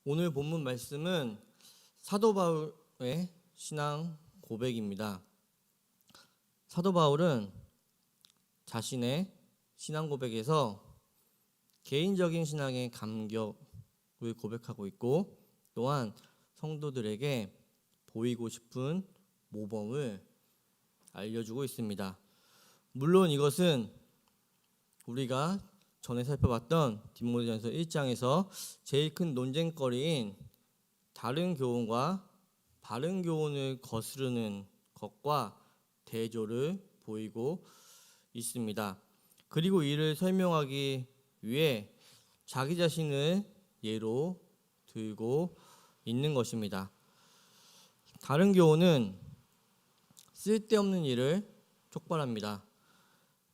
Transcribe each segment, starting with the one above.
오늘 본문 말씀은 사도 바울의 신앙 고백입니다. 사도 바울은 자신의 신앙 고백에서 개인적인 신앙의 감격을 고백하고 있고, 또한 성도들에게 보이고 싶은 모범을 알려주고 있습니다. 물론 이것은 우리가 전에 살펴봤던 디모데전서 1장에서 제일 큰 논쟁거리인 다른 교훈과 바른 교훈을 거스르는 것과 대조를 보이고 있습니다. 그리고 이를 설명하기 위해 자기 자신을 예로 들고 있는 것입니다. 다른 교훈은 쓸데없는 일을 촉발합니다.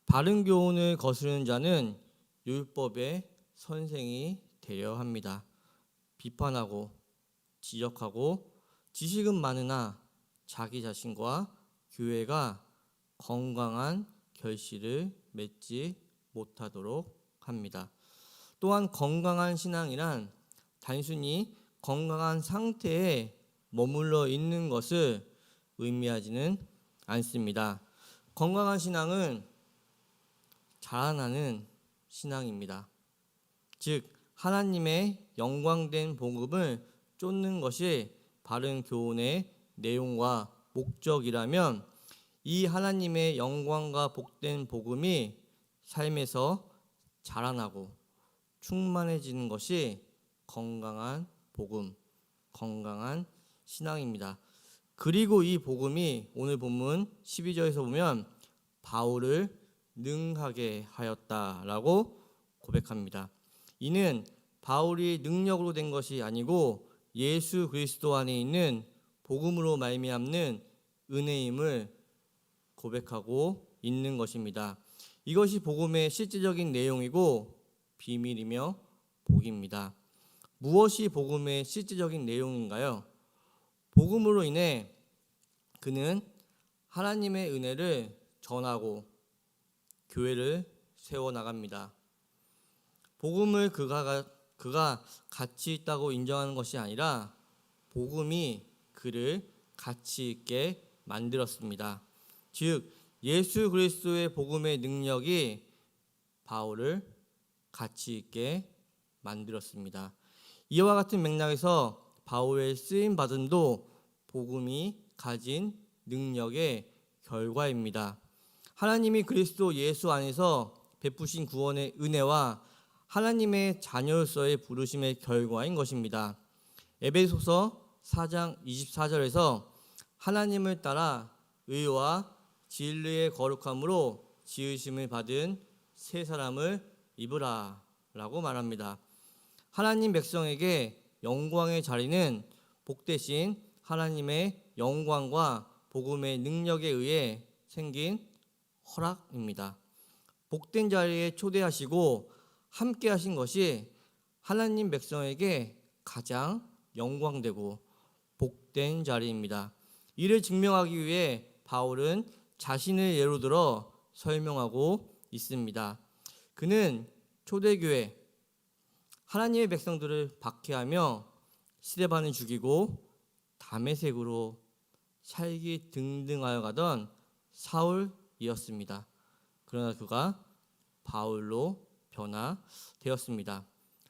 바른 교훈을 거스르는 자는 율법의 선생이 되려 합니다. 비판하고 지적하고 지식은 많으나 자기 자신과 교회가 건강한 결실을 맺지 못하도록 합니다. 또한 건강한 신앙이란 단순히 건강한 상태에 머물러 있는 것을 의미하지는 않습니다. 건강한 신앙은 자라나는 신앙입니다. 즉 하나님의 영광된 복음을 쫓는 것이 바른 교훈의 내용과 목적이라면, 이 하나님의 영광과 복된 복음이 삶에서 자라나고 충만해지는 것이 건강한 복음, 건강한 신앙입니다. 그리고 이 복음이 오늘 본문 12절에서 보면 바울을 능하게 하였다라고 고백합니다. 이는 바울이 능력으로 된 것이 아니고 예수 그리스도 안에 있는 복음으로 말미암는 은혜임을 고백하고 있는 것입니다. 이것이 복음의 실제적인 내용이고 비밀이며 복입니다. 무엇이 복음의 실제적인 내용인가요? 복음으로 인해 그는 하나님의 은혜를 전하고 교회를 세워나갑니다. 복음을 그가 가치 있다고 인정하는 것이 아니라 복음이 그를 가치 있게 만들었습니다. 즉 예수 그리스도의 복음의 능력이 바울을 가치 있게 만들었습니다. 이와 같은 맥락에서 바울의 쓰임 받음도 복음이 가진 능력의 결과입니다. 하나님이 그리스도 예수 안에서 베푸신 구원의 은혜와 하나님의 자녀로서의 부르심의 결과인 것입니다. 에베소서 4장 24절에서 하나님을 따라 의와 진리의 거룩함으로 지으심을 받은 새 사람을 입으라 라고 말합니다. 하나님 백성에게 영광의 자리는 복되신 하나님의 영광과 복음의 능력에 의해 생긴 허락입니다. 복된 자리에 초대하시고 함께 하신 것이 하나님 백성에게 가장 영광되고 복된 자리입니다. 이를 증명하기 위해 바울은 자신을 예로 들어 설명하고 있습니다. 그는 초대교회 하나님의 백성들을 박해하며 스데반을 죽이고 다메섹으로 살기 등등하여 가던 사울이었습니다. 그러나 그가 바울로 변화되었습니다.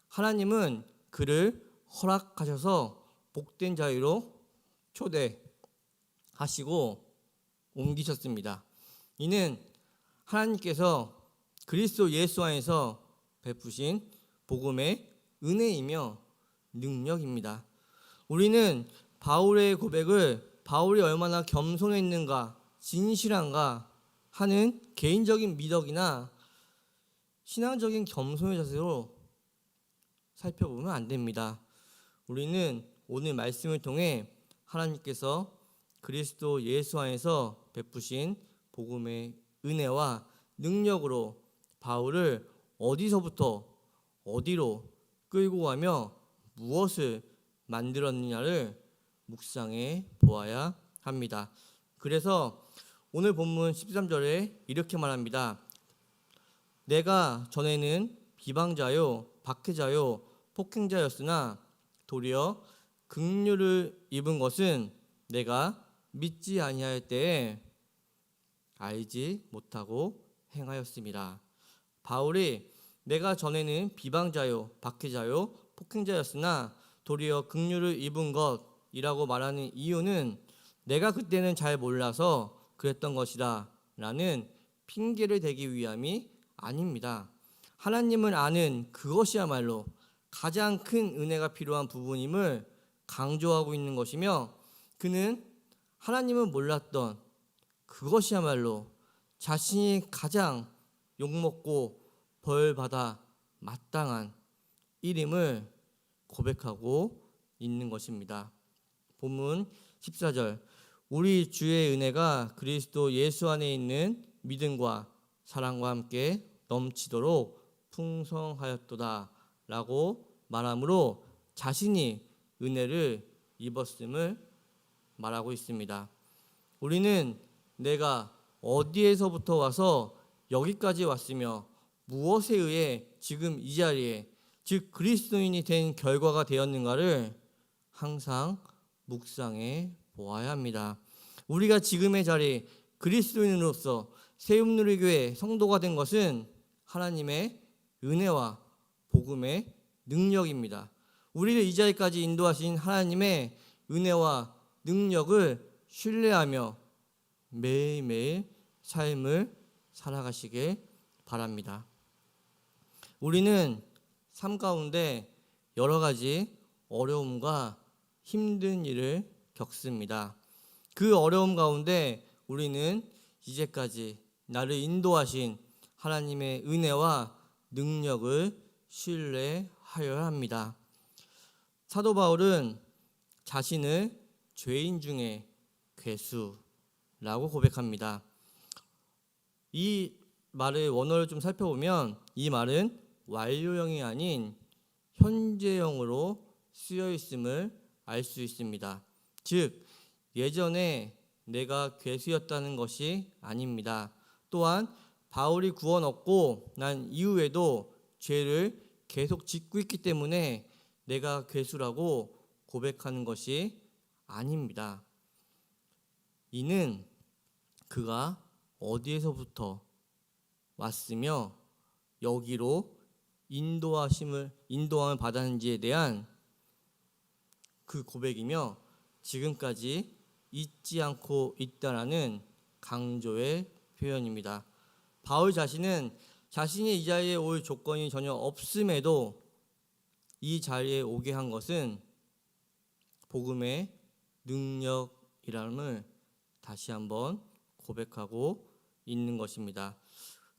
하나님은 그를 허락하셔서 복된 자유로 초대하시고 옮기셨습니다. 이는 하나님께서 그리스도 예수 안에서 베푸신 복음의 은혜이며 능력입니다. 우리는 바울의 고백을 바울이 얼마나 겸손했는가, 진실한가 하는 개인적인 미덕이나 신앙적인 겸손의 자세로 살펴보면 안 됩니다. 우리는 오늘 말씀을 통해 하나님께서 그리스도 예수 안에서 베푸신 복음의 은혜와 능력으로 바울을 어디서부터 어디로 끌고 가며 무엇을 만들었느냐를 묵상해 보아야 합니다. 그래서 오늘 본문 13절에 이렇게 말합니다. 내가 전에는 비방자요 박해자요 폭행자였으나 도리어 긍휼을 입은 것은 내가 믿지 아니할 때에 알지 못하고 행하였습니다. 바울이 내가 전에는 비방자요, 박해자요, 폭행자였으나 도리어 긍휼을 입은 것이라고 말하는 이유는 내가 그때는 잘 몰라서 그랬던 것이다 라는 핑계를 대기 위함이 아닙니다. 하나님을 아는 그것이야말로 가장 큰 은혜가 필요한 부분임을 강조하고 있는 것이며, 그는 하나님을 몰랐던 그것이야말로 자신이 가장 욕먹고 벌받아 마땅한 일임을 고백하고 있는 것입니다. 본문 14절, 우리 주의 은혜가 그리스도 예수 안에 있는 믿음과 사랑과 함께 넘치도록 풍성하였도다 라고 말하므로 자신이 은혜를 입었음을 말하고 있습니다. 우리는 내가 어디에서부터 와서 여기까지 왔으며 무엇에 의해 지금 이 자리에, 즉 그리스도인이 된 결과가 되었는가를 항상 묵상해 보아야 합니다. 우리가 지금의 자리에 그리스도인으로서 세움누리교회 성도가 된 것은 하나님의 은혜와 복음의 능력입니다. 우리를 이 자리까지 인도하신 하나님의 은혜와 능력을 신뢰하며 매일매일 삶을 살아가시길 바랍니다. 우리는 삶 가운데 여러 가지 어려움과 힘든 일을 겪습니다. 그 어려움 가운데 우리는 이제까지 나를 인도하신 하나님의 은혜와 능력을 신뢰하여야 합니다. 사도 바울은 자신을 죄인 중에 괴수라고 고백합니다. 이 말의 원어를 좀 살펴보면 이 말은 완료형이 아닌 현재형으로 쓰여 있음을 알 수 있습니다. 즉 예전에 내가 괴수였다는 것이 아닙니다. 또한 바울이 구원 얻고 난 이후에도 죄를 계속 짓고 있기 때문에 내가 괴수라고 고백하는 것이 아닙니다. 이는 그가 어디에서부터 왔으며 여기로 인도함을 받았는지에 대한 그 고백이며 지금까지 잊지 않고 있다라는 강조의 표현입니다. 바울 자신은 자신이 이 자리에 올 조건이 전혀 없음에도 이 자리에 오게 한 것은 복음의 능력이라는 다시 한번 고백하고 있는 것입니다.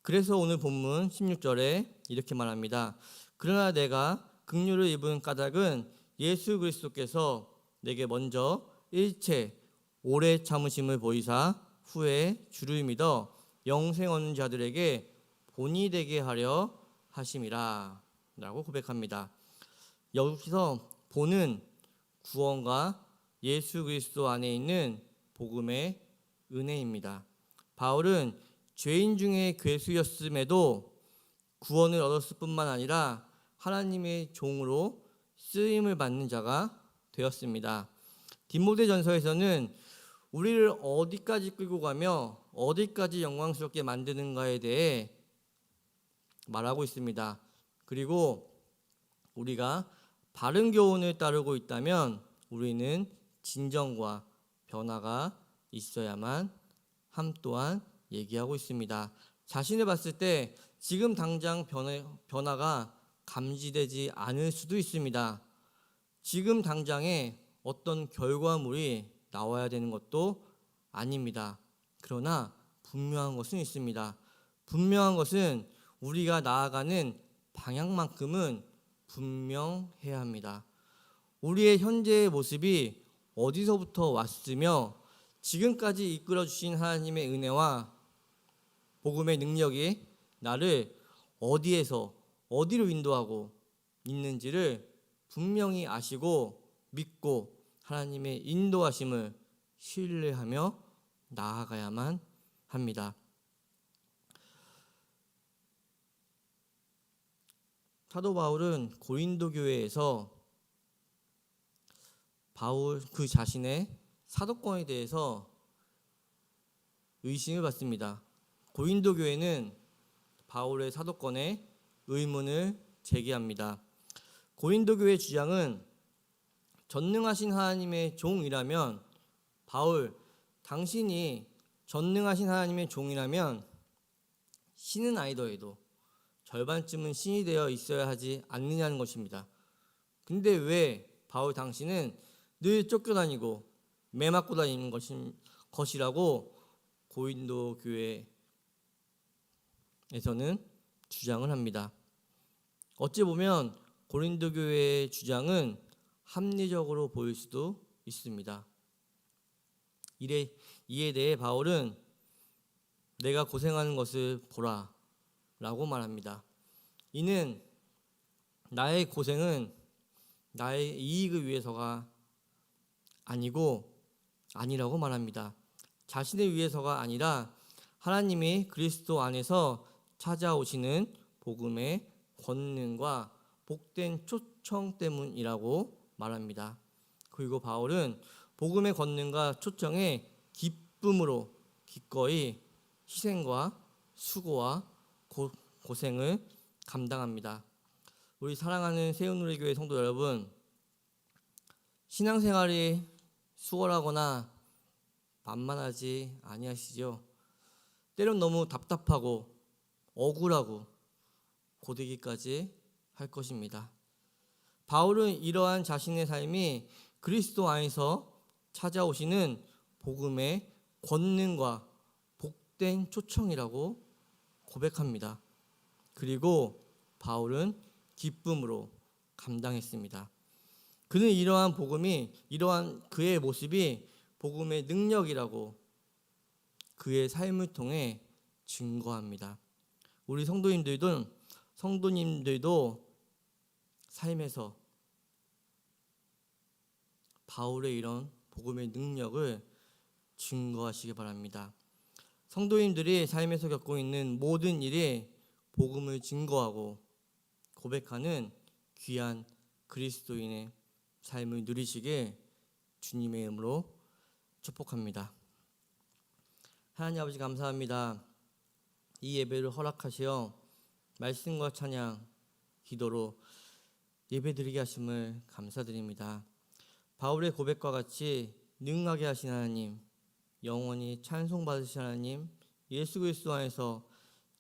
그래서 오늘 본문 16절에 이렇게 말합니다. 그러나 내가 긍휼을 입은 까닭은 예수 그리스도께서 내게 먼저 일체 오래 참으심을 보이사 후에 주를 믿어 영생 얻는 자들에게 본이 되게 하려 하심이라 라고 고백합니다. 여기서 본은 구원과 예수 그리스도 안에 있는 복음의 은혜입니다. 바울은 죄인 중에 괴수였음에도 구원을 얻었을 뿐만 아니라 하나님의 종으로 쓰임을 받는 자가 되었습니다. 디모데전서에서는 우리를 어디까지 끌고 가며 어디까지 영광스럽게 만드는가에 대해 말하고 있습니다. 그리고 우리가 바른 교훈을 따르고 있다면 우리는 진정과 변화가 있어야만 함 또한 얘기하고 있습니다. 자신을 봤을 때 지금 당장 변화가 감지되지 않을 수도 있습니다. 지금 당장에 어떤 결과물이 나와야 되는 것도 아닙니다. 그러나 분명한 것은 있습니다. 분명한 것은 우리가 나아가는 방향만큼은 분명해야 합니다. 우리의 현재의 모습이 어디서부터 왔으며 지금까지 이끌어 주신 하나님의 은혜와 복음의 능력이 나를 어디에서 어디로 인도하고 있는지를 분명히 아시고 믿고 하나님의 인도하심을 신뢰하며 나아가야만 합니다. 사도 바울은 고린도 교회에서 바울 그 자신의 사도권에 대해서 의심을 받습니다. 고린도 교회는 바울의 사도권에 의문을 제기합니다. 고린도 교회의 주장은 전능하신 하나님의 종이라면, 바울 당신이 전능하신 하나님의 종이라면 신은 아니더라도 절반쯤은 신이 되어 있어야 하지 않느냐는 것입니다. 근데 왜 바울 당신은 늘 쫓겨다니고 매 맞고 다니는 것이라고 고린도 교회에서는 주장을 합니다. 어찌 보면 고린도 교회의 주장은 합리적으로 보일 수도 있습니다. 이에 대해 바울은 내가 고생하는 것을 보라 라고 말합니다. 이는 나의 고생은 나의 이익을 위해서가 아니라고 말합니다. 자신을 위해서가 아니라 하나님이 그리스도 안에서 찾아오시는 복음의 권능과 복된 초청 때문이라고 말합니다. 그리고 바울은 복음의 권능과 초청에 기쁨으로 기꺼이 희생과 수고와 고생을 감당합니다. 우리 사랑하는 세운누리교회 성도 여러분, 신앙생활이 수월하거나 만만하지 아니하시죠? 때론 너무 답답하고 억울하고 고되기까지 할 것입니다. 바울은 이러한 자신의 삶이 그리스도 안에서 찾아오시는 복음의 권능과 복된 초청이라고 고백합니다. 그리고 바울은 기쁨으로 감당했습니다. 그는 이러한 그의 모습이 복음의 능력이라고 그의 삶을 통해 증거합니다. 우리 성도님들도 삶에서 바울의 이런 복음의 능력을 증거하시기 바랍니다. 성도님들이 삶에서 겪고 있는 모든 일에 복음을 증거하고 고백하는 귀한 그리스도인의 삶을 누리시길 주님의 이름으로 축복합니다. 하나님 아버지 감사합니다. 이 예배를 허락하시어 말씀과 찬양, 기도로 예배드리게 하심을 감사드립니다. 바울의 고백과 같이 능하게 하신 하나님, 영원히 찬송받으신 하나님, 예수 그리스도 안에서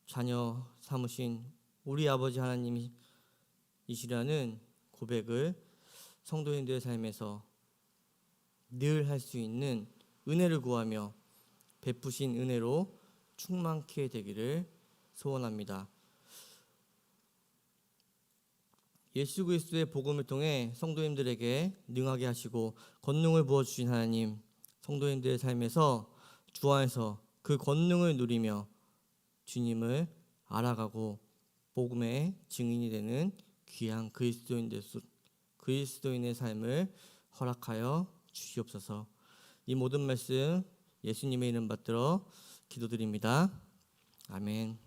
자녀 삼으신 우리 아버지 하나님이시라는 고백을 성도인들의 삶에서 늘 할 수 있는 은혜를 구하며 베푸신 은혜로 충만케 되기를 소원합니다. 예수 그리스도의 복음을 통해 성도님들에게 능하게 하시고 권능을 부어주신 하나님, 성도님들의 삶에서 주 안에서 그 권능을 누리며 주님을 알아가고 복음의 증인이 되는 귀한 그리스도인의 삶을 허락하여 주시옵소서. 이 모든 말씀 예수님의 이름 받들어 기도드립니다. 아멘.